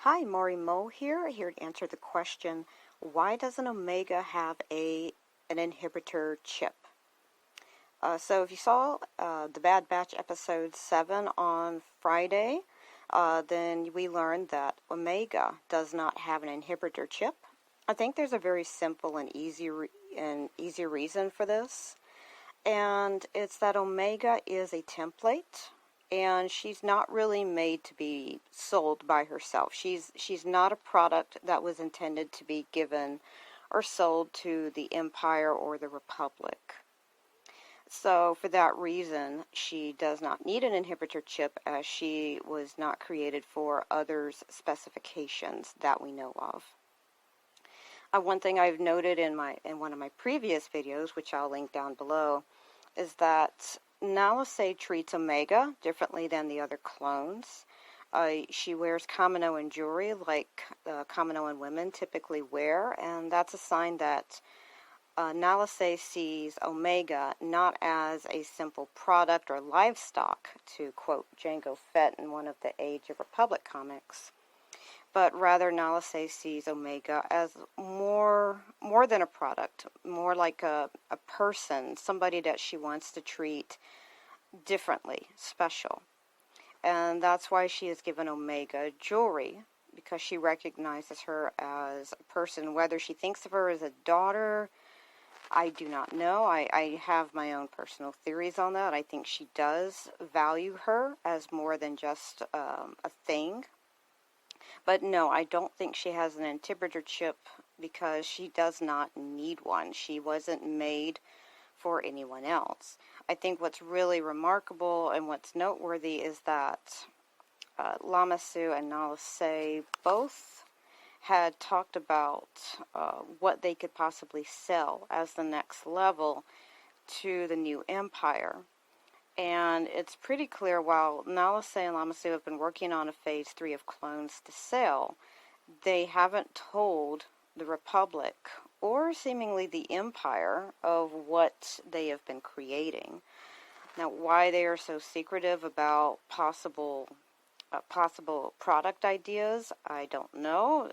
Hi, Maury Mo here to answer the question, why does an Omega have an inhibitor chip? So if you saw the Bad Batch episode 7 on Friday, then we learned that Omega does not have an inhibitor chip. I think there's a very simple and easy reason for this, and it's that Omega is a template, and she's not really made to be sold by herself. She's not a product that was intended to be given or sold to the Empire or the Republic. So for that reason, she does not need an inhibitor chip, as she was not created for others' specifications that we know of. One thing I've noted in one of my previous videos, which I'll link down below, is that Nalase treats Omega differently than the other clones. She wears Kaminoan jewelry like Kaminoan women typically wear, and that's a sign that Nalase sees Omega not as a simple product or livestock, to quote Jango Fett in one of the Age of Republic comics, but rather Nalase sees Omega as more than a product, more like a person, somebody that she wants to treat differently, special. And that's why she is given Omega jewelry, because she recognizes her as a person. Whether she thinks of her as a daughter, I do not know. I have my own personal theories on that. I think she does value her as more than just a thing. But no, I don't think she has an inhibitor chip, because she does not need one. She wasn't made for anyone else. I think what's really remarkable and what's noteworthy is that Lama Su and Nalase both had talked about what they could possibly sell as the next level to the new Empire. And it's pretty clear, while Nalase and Lama Su have been working on a Phase 3 of clones to sell, they haven't told the Republic or seemingly the Empire of what they have been creating. Now, why they are so secretive about possible product ideas, I don't know.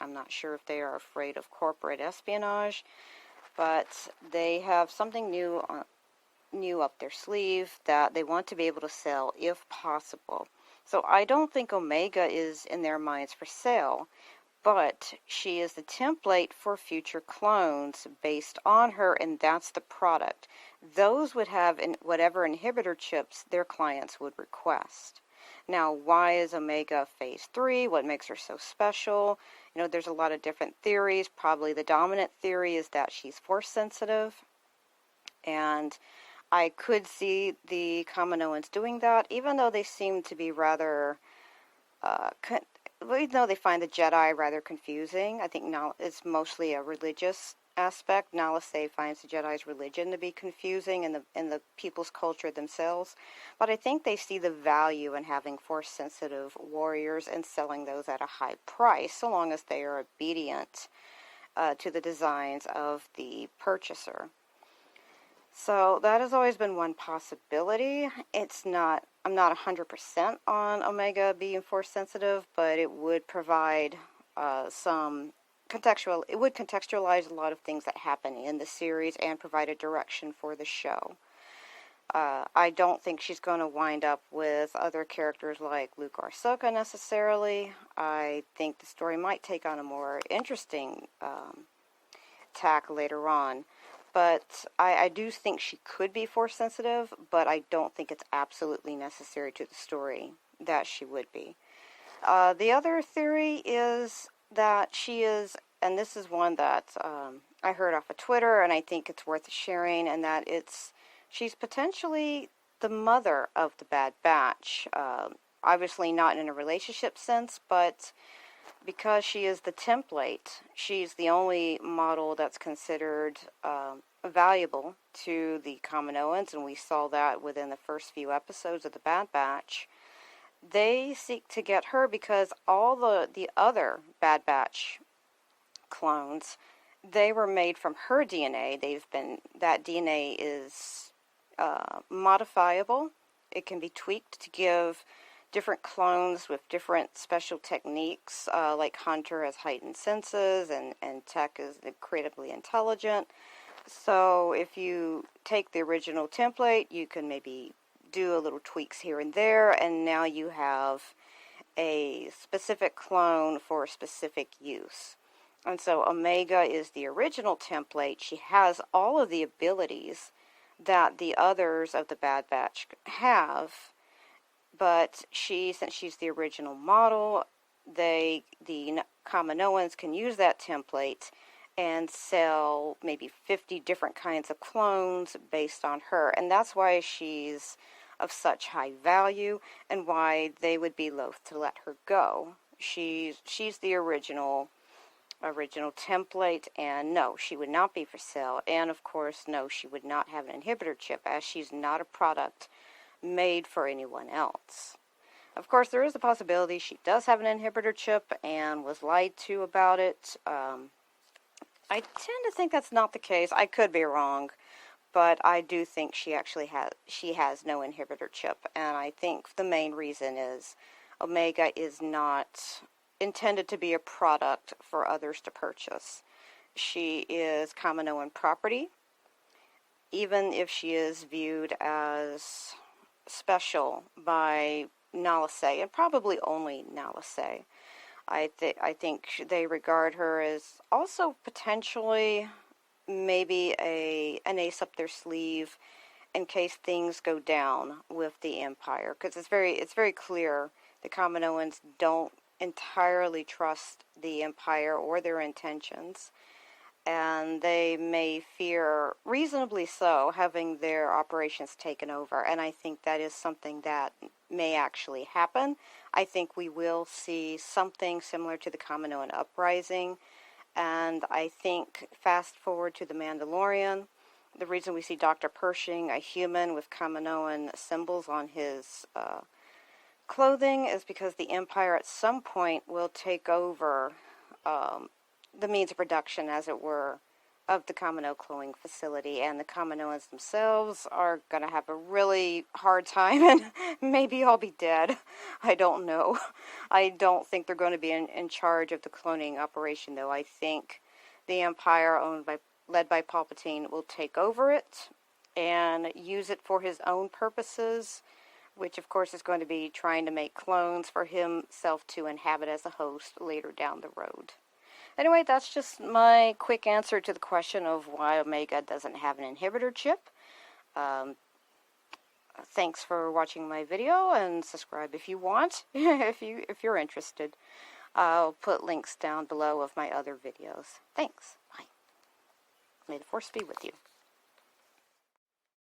I'm not sure if they are afraid of corporate espionage, but they have something new up their sleeve that they want to be able to sell if possible. So I don't think Omega is in their minds for sale, but she is the template for future clones based on her, and that's the product. Those would have whatever inhibitor chips their clients would request. Now, why is Omega Phase 3? What makes her so special? There's a lot of different theories. Probably the dominant theory is that she's force sensitive, and I could see the Kaminoans doing that, even though they seem to be rather, even though they find the Jedi rather confusing. I think it's mostly a religious aspect. Nalase finds the Jedi's religion to be confusing in the people's culture themselves. But I think they see the value in having force-sensitive warriors and selling those at a high price, so long as they are obedient to the designs of the purchaser. So that has always been one possibility. I'm not 100% on Omega being force sensitive, but it would provide it would contextualize a lot of things that happen in the series and provide a direction for the show. I don't think she's going to wind up with other characters like Luke or Ahsoka necessarily. I think the story might take on a more interesting tack later on. But I do think she could be force sensitive, but I don't think it's absolutely necessary to the story that she would be. The other theory is that she is, and this is one that I heard off of Twitter, and I think it's worth sharing, and that she's potentially the mother of the Bad Batch. Obviously not in a relationship sense, but because she is the template, she's the only model that's considered valuable to the Kaminoans, and we saw that within the first few episodes of the Bad Batch. They seek to get her because all the other Bad Batch clones, they were made from her DNA. That DNA is modifiable. It can be tweaked to give different clones with different special techniques, like Hunter has heightened senses, and Tech is incredibly intelligent. So if you take the original template, you can maybe do a little tweaks here and there, and now you have a specific clone for a specific use. And so Omega is the original template. She has all of the abilities that the others of the Bad Batch have, but since she's the original model, the Kaminoans can use that template and sell maybe 50 different kinds of clones based on her. And that's why she's of such high value and why they would be loath to let her go. She's the original template, and no, she would not be for sale. And of course, no, she would not have an inhibitor chip, as she's not a product made for anyone else. Of course, there is the possibility she does have an inhibitor chip and was lied to about it. I tend to think that's not the case. I could be wrong, but I do think she has no inhibitor chip, and I think the main reason is Omega is not intended to be a product for others to purchase. She is Kaminoan property, even if she is viewed as special by Nala Se, and probably only Nala Se. I think they regard her as also potentially maybe an ace up their sleeve in case things go down with the Empire, because it's very clear the Kaminoans don't entirely trust the Empire or their intentions, and they may fear, reasonably so, having their operations taken over. And I think that is something that may actually happen. I think we will see something similar to the Kaminoan uprising, and I think fast forward to The Mandalorian, the reason we see Dr. Pershing, a human with Kaminoan symbols on his clothing, is because the Empire at some point will take over the means of production, as it were, of the Kamino cloning facility, and the Kaminoans themselves are going to have a really hard time, and maybe I'll be dead. I don't know. I don't think they're going to be in charge of the cloning operation, though. I think the Empire, led by Palpatine, will take over it and use it for his own purposes, which of course is going to be trying to make clones for himself to inhabit as a host later down the road. Anyway, that's just my quick answer to the question of why Omega doesn't have an inhibitor chip. Thanks for watching my video, and subscribe if you want, if you're interested. I'll put links down below of my other videos. Thanks. Bye. May the Force be with you.